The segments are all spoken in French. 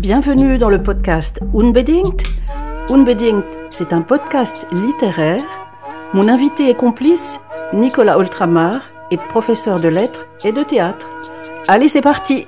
Bienvenue dans le podcast Unbedingt. Unbedingt, c'est un podcast littéraire. Mon invité et complice, Nicolas Oltramar, est professeur de lettres et de théâtre. Allez, c'est parti!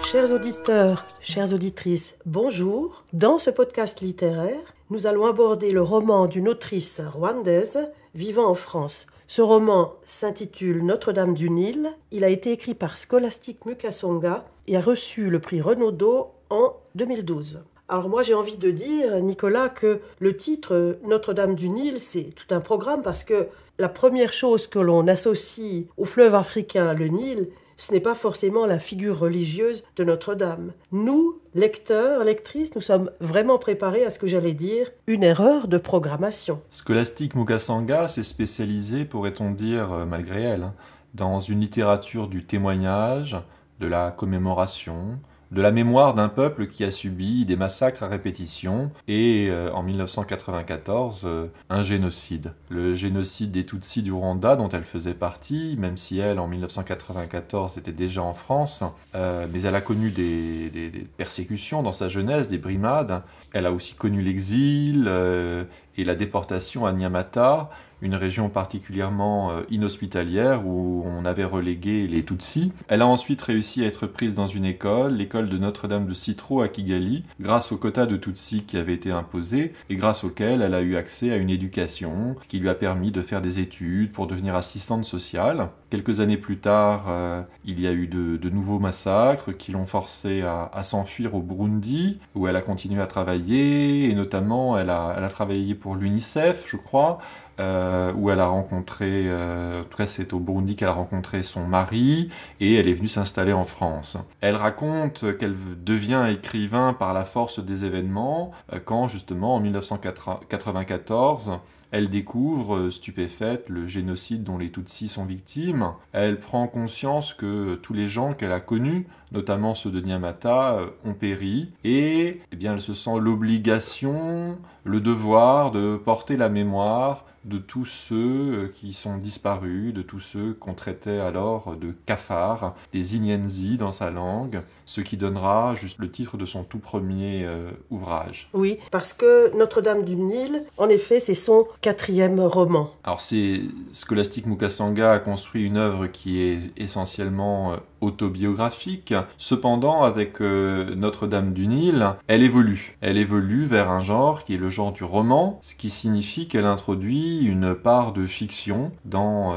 Chers auditeurs, chères auditrices, bonjour. Dans ce podcast littéraire, nous allons aborder le roman d'une autrice rwandaise vivant en France. Ce roman s'intitule Notre-Dame du Nil. Il a été écrit par Scholastique Mukasonga et a reçu le prix Renaudot en 2012. Alors moi j'ai envie de dire, Nicolas, que le titre Notre-Dame du Nil, c'est tout un programme parce que la première chose que l'on associe au fleuve africain, le Nil, ce n'est pas forcément la figure religieuse de Notre-Dame. Nous, lecteurs, lectrices, nous sommes vraiment préparés à ce que j'allais dire une erreur de programmation. Scholastique Mukasonga s'est spécialisée, pourrait-on dire, malgré elle, dans une littérature du témoignage, de la commémoration, de la mémoire d'un peuple qui a subi des massacres à répétition et, en 1994, un génocide. Le génocide des Tutsis du Rwanda, dont elle faisait partie, même si elle, en 1994, était déjà en France, mais elle a connu des persécutions dans sa jeunesse, des brimades. Elle a aussi connu l'exil et la déportation à Nyamata, une région particulièrement inhospitalière où on avait relégué les Tutsis. Elle a ensuite réussi à être prise dans une école, l'école de Notre-Dame de Citro à Kigali, grâce au quota de Tutsis qui avait été imposé et grâce auquel elle a eu accès à une éducation qui lui a permis de faire des études pour devenir assistante sociale. Quelques années plus tard, il y a eu de nouveaux massacres qui l'ont forcée à s'enfuir au Burundi, où elle a continué à travailler, et notamment elle a travaillé pour l'UNICEF, je crois, où elle a rencontré, en tout cas c'est au Burundi qu'elle a rencontré son mari, et elle est venue s'installer en France. Elle raconte qu'elle devient écrivain par la force des événements, quand justement en 1994, elle découvre, stupéfaite, le génocide dont les Tutsis sont victimes. Elle prend conscience que tous les gens qu'elle a connus, notamment ceux de Nyamata, ont péri. Et eh bien, elle se sent l'obligation, le devoir de porter la mémoire de tous ceux qui sont disparus, de tous ceux qu'on traitait alors de cafards, des Inyenzi dans sa langue, ce qui donnera juste le titre de son tout premier ouvrage. Oui, parce que Notre-Dame du Nil, en effet, c'est son 4e roman. Alors Scholastique Mukasonga a construit une œuvre qui est essentiellement autobiographique. Cependant, avec Notre-Dame du Nil, elle évolue. Elle évolue vers un genre qui est le genre du roman, ce qui signifie qu'elle introduit une part de fiction dans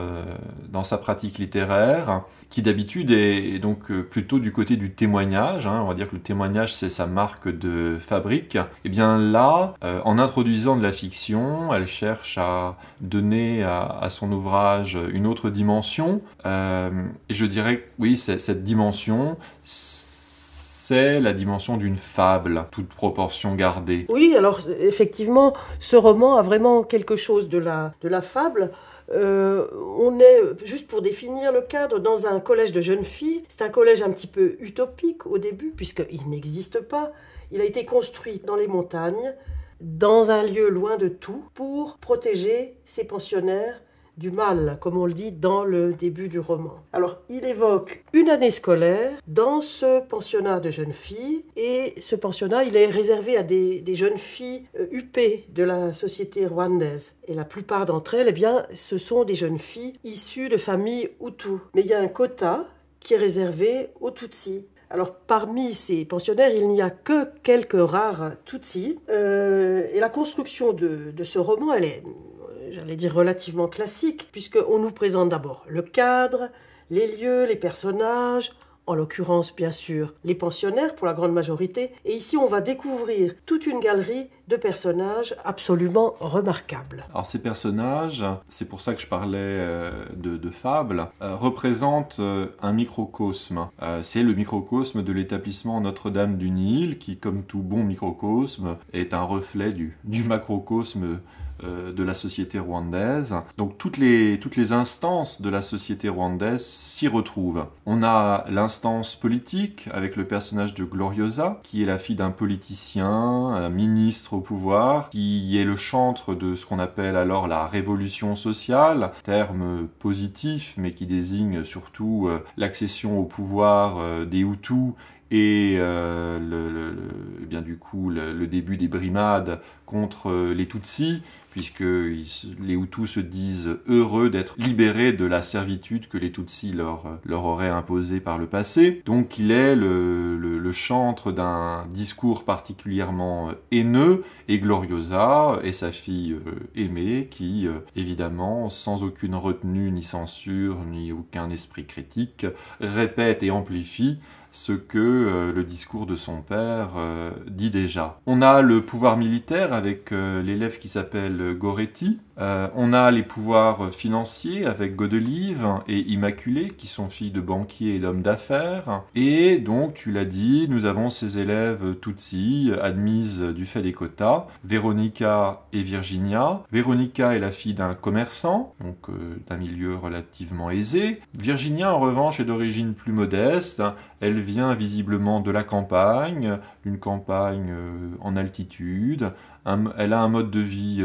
sa pratique littéraire, qui d'habitude est donc plutôt du côté du témoignage. On va dire que le témoignage, c'est sa marque de fabrique. Et bien là, en introduisant de la fiction, elle cherche à donner à son ouvrage une autre dimension. Et je dirais que oui, cette dimension, c'est la dimension d'une fable, toute proportion gardée. Oui, alors effectivement, ce roman a vraiment quelque chose de la fable. On est, juste pour définir le cadre, dans un collège de jeunes filles. C'est un collège un petit peu utopique au début, puisqu'il n'existe pas. Il a été construit dans les montagnes, dans un lieu loin de tout, pour protéger ses pensionnaires du mal, comme on le dit dans le début du roman. Alors, il évoque une année scolaire dans ce pensionnat de jeunes filles, et ce pensionnat, il est réservé à des jeunes filles huppées de la société rwandaise. Et la plupart d'entre elles, eh bien, ce sont des jeunes filles issues de familles Hutus. Mais il y a un quota qui est réservé aux Tutsis. Alors, parmi ces pensionnaires, il n'y a que quelques rares Tutsis. Et la construction de ce roman, elle est, j'allais dire, relativement classique, puisqu'on nous présente d'abord le cadre, les lieux, les personnages, en l'occurrence, bien sûr, les pensionnaires pour la grande majorité. Et ici, on va découvrir toute une galerie de personnages absolument remarquables. Alors ces personnages, c'est pour ça que je parlais de fable, représentent un microcosme. C'est le microcosme de l'établissement Notre-Dame du Nil, qui, comme tout bon microcosme, est un reflet du macrocosme de la société rwandaise. Donc toutes les instances de la société rwandaise s'y retrouvent. On a l'instance politique avec le personnage de Gloriosa, qui est la fille d'un politicien, un ministre au pouvoir, qui est le chantre de ce qu'on appelle alors la révolution sociale, terme positif mais qui désigne surtout l'accession au pouvoir des Hutus et bien du coup le début des brimades contre les Tutsis, puisque les Hutus se disent heureux d'être libérés de la servitude que les Tutsis leur auraient imposée par le passé. Donc il est le chantre d'un discours particulièrement haineux, et Gloriosa est sa fille aimée qui, évidemment, sans aucune retenue ni censure, ni aucun esprit critique, répète et amplifie ce que le discours de son père dit déjà. On a le pouvoir militaire avec l'élève qui s'appelle Goretti. On a les pouvoirs financiers avec Godelive et Immaculée, qui sont filles de banquiers et d'hommes d'affaires. Et donc, tu l'as dit, nous avons ces élèves Tutsis, admises du fait des quotas, Véronica et Virginia. Véronica est la fille d'un commerçant, donc d'un milieu relativement aisé. Virginia, en revanche, est d'origine plus modeste. Elle vient visiblement de la campagne, une campagne en altitude. Elle a un mode de vie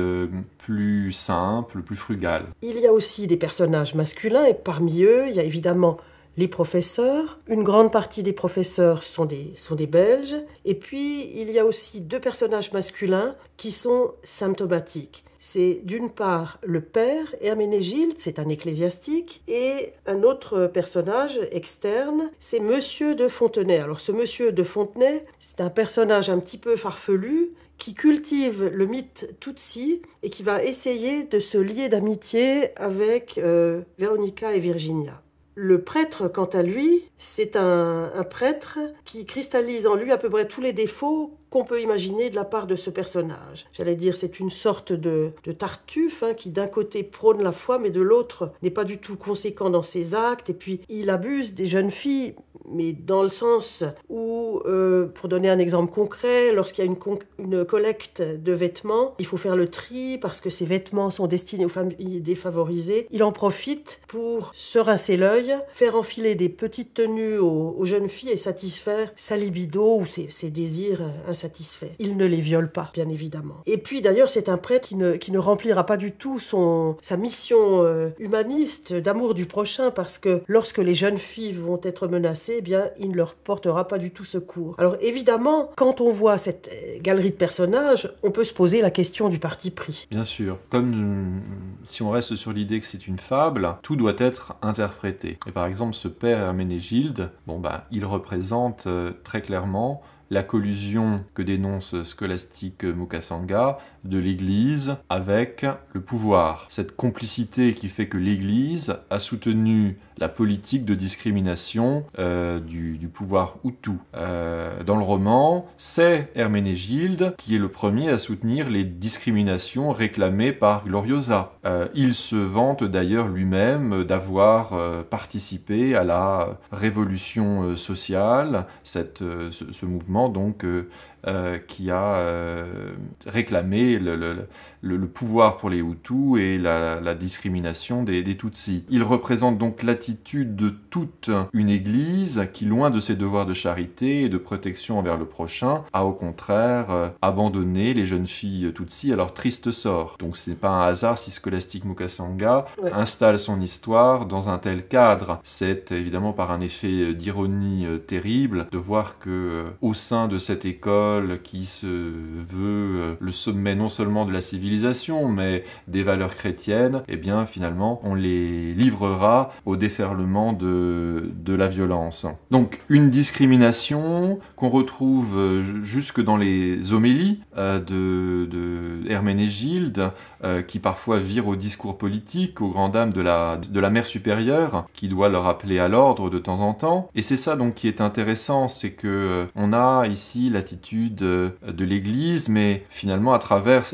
plus simple, plus frugal. Il y a aussi des personnages masculins, et parmi eux, il y a évidemment les professeurs. Une grande partie des professeurs sont des Belges. Et puis, il y a aussi 2 personnages masculins qui sont symptomatiques. C'est d'une part le père, Herménégilde, c'est un ecclésiastique, et un autre personnage externe, c'est Monsieur de Fontenay. Alors ce Monsieur de Fontenay, c'est un personnage un petit peu farfelu, qui cultive le mythe Tutsi et qui va essayer de se lier d'amitié avec Véronica et Virginia. Le prêtre, quant à lui, c'est un prêtre qui cristallise en lui à peu près tous les défauts qu'on peut imaginer de la part de ce personnage. J'allais dire, c'est une sorte de Tartuffe qui d'un côté prône la foi, mais de l'autre n'est pas du tout conséquent dans ses actes, et puis il abuse des jeunes filles, mais dans le sens où, pour donner un exemple concret, lorsqu'il y a une collecte de vêtements, il faut faire le tri parce que ces vêtements sont destinés aux familles défavorisées. Il en profite pour se rincer l'œil, faire enfiler des petites tenues aux jeunes filles et satisfaire sa libido ou ses désirs insatisfaits. Il ne les viole pas, bien évidemment. Et puis d'ailleurs, c'est un prêtre qui ne remplira pas du tout sa mission humaniste d'amour du prochain, parce que lorsque les jeunes filles vont être menacées, eh bien, il ne leur portera pas du tout secours. Alors évidemment, quand on voit cette galerie de personnages, on peut se poser la question du parti pris. Bien sûr. Comme si on reste sur l'idée que c'est une fable, tout doit être interprété. Et par exemple, ce père Herménégilde, il représente très clairement la collusion que dénonce Scholastique Mukasanga de l'Église avec le pouvoir. Cette complicité qui fait que l'Église a soutenu la politique de discrimination du pouvoir Hutu. Dans le roman, c'est Herménégilde qui est le premier à soutenir les discriminations réclamées par Gloriosa. Il se vante d'ailleurs lui-même d'avoir participé à la révolution sociale, ce mouvement donc qui a réclamé le pouvoir pour les Hutus et la discrimination des Tutsis. Il représente donc l'attitude de toute une église qui, loin de ses devoirs de charité et de protection envers le prochain, a au contraire abandonné les jeunes filles Tutsis à leur triste sort. Donc ce n'est pas un hasard si Scholastique Mukasanga installe son histoire dans un tel cadre. C'est évidemment par un effet d'ironie terrible de voir que au sein de cette école qui se veut le sommet non seulement de la civilisation mais des valeurs chrétiennes, eh bien finalement on les livrera au déferlement de la violence. Donc une discrimination qu'on retrouve jusque dans les homélies de Herménégilde, qui parfois vire au discours politique, aux grandes dames de la mère supérieure, qui doit leur appeler à l'ordre de temps en temps. Et c'est ça donc qui est intéressant, c'est que on a ici l'attitude de l'Église, mais finalement à travers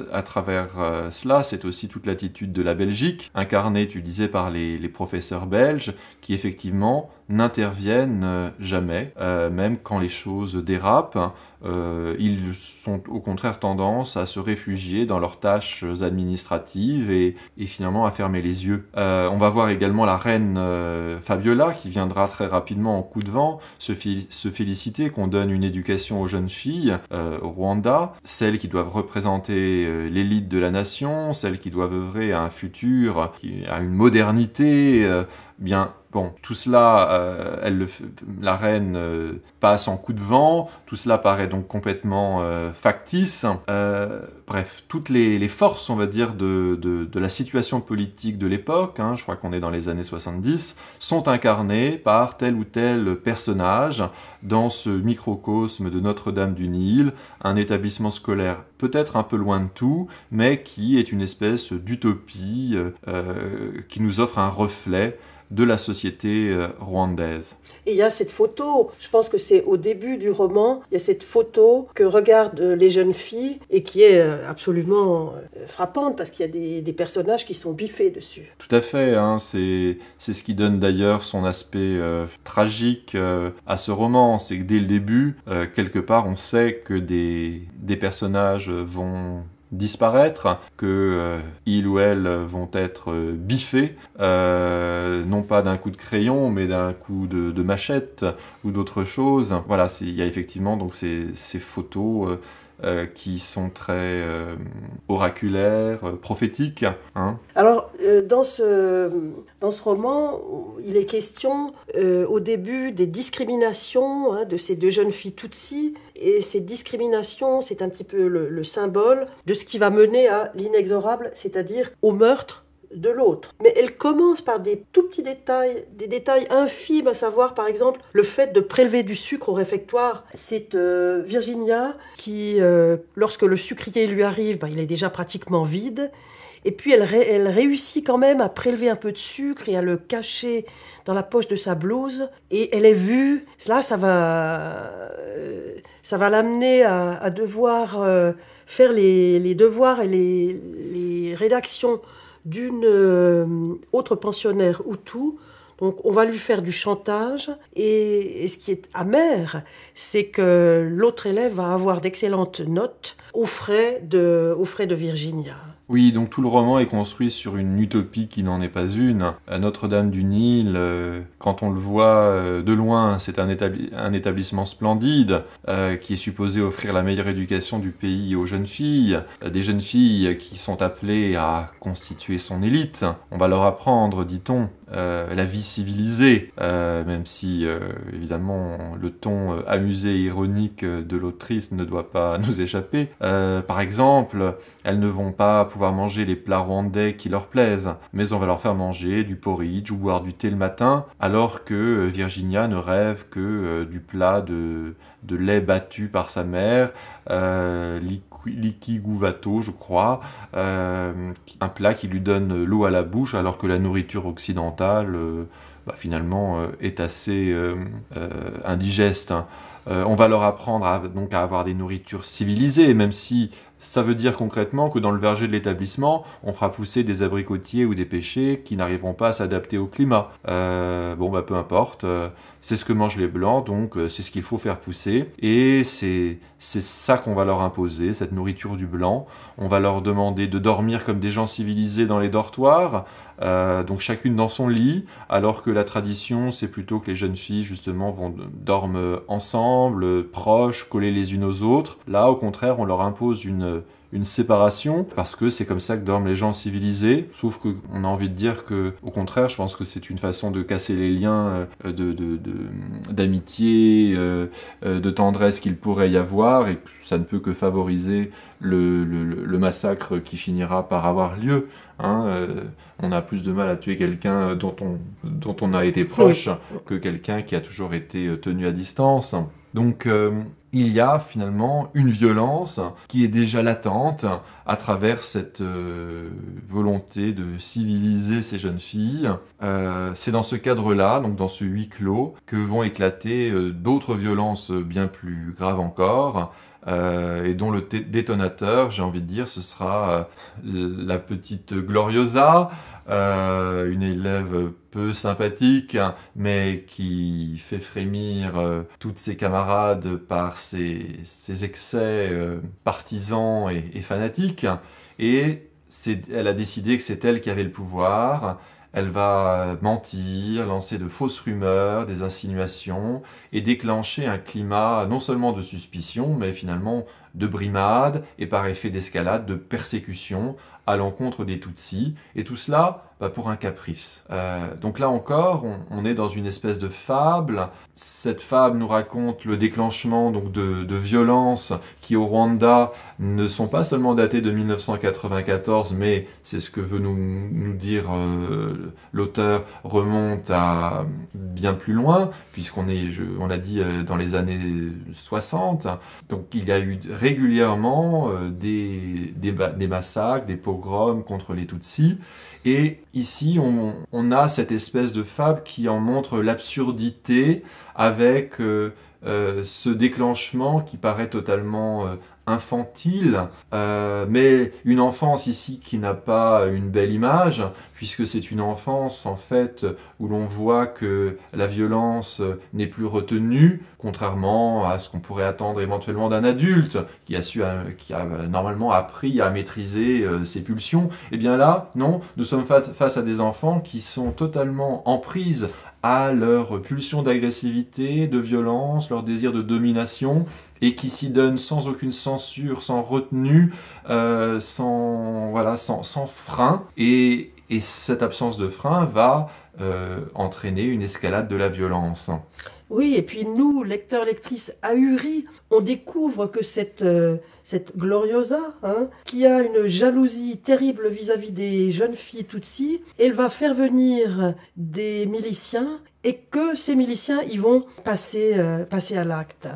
cela, c'est aussi toute l'attitude de la Belgique, incarnée, tu disais, par les professeurs belges, qui effectivement n'interviennent jamais, même quand les choses dérapent. Ils ont au contraire tendance à se réfugier dans leurs tâches administratives et finalement à fermer les yeux. On va voir également la reine Fabiola qui viendra très rapidement en coup de vent se féliciter qu'on donne une éducation aux jeunes filles au Rwanda, celles qui doivent représenter l'élite de la nation, celles qui doivent œuvrer à un futur, à une modernité bien. Bon, tout cela, la reine passe en coup de vent, tout cela paraît donc complètement factice. Bref, toutes les forces, on va dire, de la situation politique de l'époque, hein, je crois qu'on est dans les années 70, sont incarnées par tel ou tel personnage dans ce microcosme de Notre-Dame-du-Nil, un établissement scolaire peut-être un peu loin de tout, mais qui est une espèce d'utopie qui nous offre un reflet de la société rwandaise. Et il y a cette photo, je pense que c'est au début du roman, il y a cette photo que regardent les jeunes filles et qui est absolument frappante parce qu'il y a des personnages qui sont biffés dessus. Tout à fait, hein, c'est ce qui donne d'ailleurs son aspect tragique à ce roman, c'est que dès le début, quelque part, on sait que des personnages vont disparaître, que ils ou elles vont être biffés, non pas d'un coup de crayon, mais d'un coup de machette ou d'autre chose. Voilà, il y a effectivement donc ces photos qui sont très oraculaires, prophétiques. Hein. Alors, dans ce roman, il est question au début des discriminations de ces deux jeunes filles Tutsi. Et ces discriminations, c'est un petit peu le symbole de ce qui va mener à l'inexorable, c'est-à-dire au meurtre de l'autre. Mais elle commence par des tout petits détails, des détails infimes, à savoir par exemple le fait de prélever du sucre au réfectoire. C'est Virginia qui, lorsque le sucrier lui arrive, il est déjà pratiquement vide. Et puis elle réussit quand même à prélever un peu de sucre et à le cacher dans la poche de sa blouse. Et elle est vue, là ça va l'amener à devoir faire les devoirs et les rédactions d'une autre pensionnaire Hutu. Donc on va lui faire du chantage et ce qui est amer, c'est que l'autre élève va avoir d'excellentes notes aux frais de Virginia. Oui, donc tout le roman est construit sur une utopie qui n'en est pas une. Notre-Dame-du-Nil, quand on le voit de loin, c'est un établissement splendide qui est supposé offrir la meilleure éducation du pays aux jeunes filles. Des jeunes filles qui sont appelées à constituer son élite. On va leur apprendre, dit-on, la vie civilisée, même si évidemment le ton amusé et ironique de l'autrice ne doit pas nous échapper. Par exemple, elles ne vont pas pouvoir manger les plats rwandais qui leur plaisent, mais on va leur faire manger du porridge ou boire du thé le matin, alors que Virginia ne rêve que du plat de lait battu par sa mère, l'ikiguvato, je crois, un plat qui lui donne l'eau à la bouche, alors que la nourriture occidentale, finalement, est assez indigeste. On va leur apprendre à avoir des nourritures civilisées, même si ça veut dire concrètement que dans le verger de l'établissement, on fera pousser des abricotiers ou des pêchers qui n'arriveront pas à s'adapter au climat. Peu importe, c'est ce que mangent les Blancs, donc c'est ce qu'il faut faire pousser. Et c'est ça qu'on va leur imposer, cette nourriture du Blanc. On va leur demander de dormir comme des gens civilisés dans les dortoirs, donc chacune dans son lit, alors que la tradition, c'est plutôt que les jeunes filles, justement, dorment ensemble, proches, collées les unes aux autres. Là, au contraire, on leur impose une séparation, parce que c'est comme ça que dorment les gens civilisés, sauf qu'on a envie de dire que, au contraire, je pense que c'est une façon de casser les liens d'amitié, de tendresse qu'il pourrait y avoir, et ça ne peut que favoriser le massacre qui finira par avoir lieu. On a plus de mal à tuer quelqu'un dont on a été proche que quelqu'un qui a toujours été tenu à distance. Donc il y a finalement une violence qui est déjà latente à travers cette volonté de civiliser ces jeunes filles. C'est dans ce cadre-là, donc dans ce huis clos, que vont éclater d'autres violences bien plus graves encore, et dont le détonateur, j'ai envie de dire, ce sera la petite Gloriosa, une élève peu sympathique, mais qui fait frémir toutes ses camarades par ses excès partisans et fanatiques. Et elle a décidé que c'est elle qui avait le pouvoir. Elle va mentir, lancer de fausses rumeurs, des insinuations, et déclencher un climat non seulement de suspicion, mais finalement de brimade, et par effet d'escalade, de persécution à l'encontre des Tutsis, et tout cela pour un caprice. Donc là encore, on est dans une espèce de fable. Cette fable nous raconte le déclenchement donc de violences qui au Rwanda ne sont pas seulement datées de 1994, mais c'est ce que veut nous dire l'auteur, remonte à bien plus loin, puisqu'on est, on l'a dit, dans les années 60. Donc il y a eu régulièrement des massacres, des pogroms contre les Tutsis. Et ici, on a cette espèce de fable qui en montre l'absurdité avec ce déclenchement qui paraît totalement infantile, mais une enfance ici qui n'a pas une belle image, puisque c'est une enfance en fait où l'on voit que la violence n'est plus retenue, contrairement à ce qu'on pourrait attendre éventuellement d'un adulte qui a normalement appris à maîtriser ses pulsions. Et bien là, non, nous sommes face à des enfants qui sont totalement en prise à leur pulsion d'agressivité, de violence, leur désir de domination, et qui s'y donnent sans aucune censure, sans retenue, sans frein. Et cette absence de frein va entraîner une escalade de la violence. Oui, et puis nous, lecteurs, lectrices ahuris, on découvre que cette Gloriosa, qui a une jalousie terrible vis-à-vis des jeunes filles Tutsis, elle va faire venir des miliciens et que ces miliciens y vont passer à l'acte.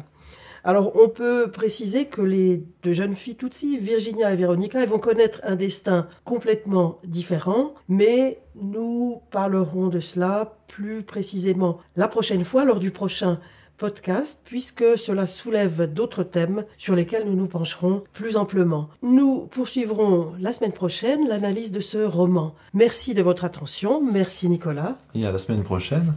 Alors, on peut préciser que les deux jeunes filles Tutsis, Virginia et Veronica, elles vont connaître un destin complètement différent, mais nous parlerons de cela plus précisément la prochaine fois, lors du prochain podcast, puisque cela soulève d'autres thèmes sur lesquels nous nous pencherons plus amplement. Nous poursuivrons la semaine prochaine l'analyse de ce roman. Merci de votre attention, merci Nicolas. Et à la semaine prochaine.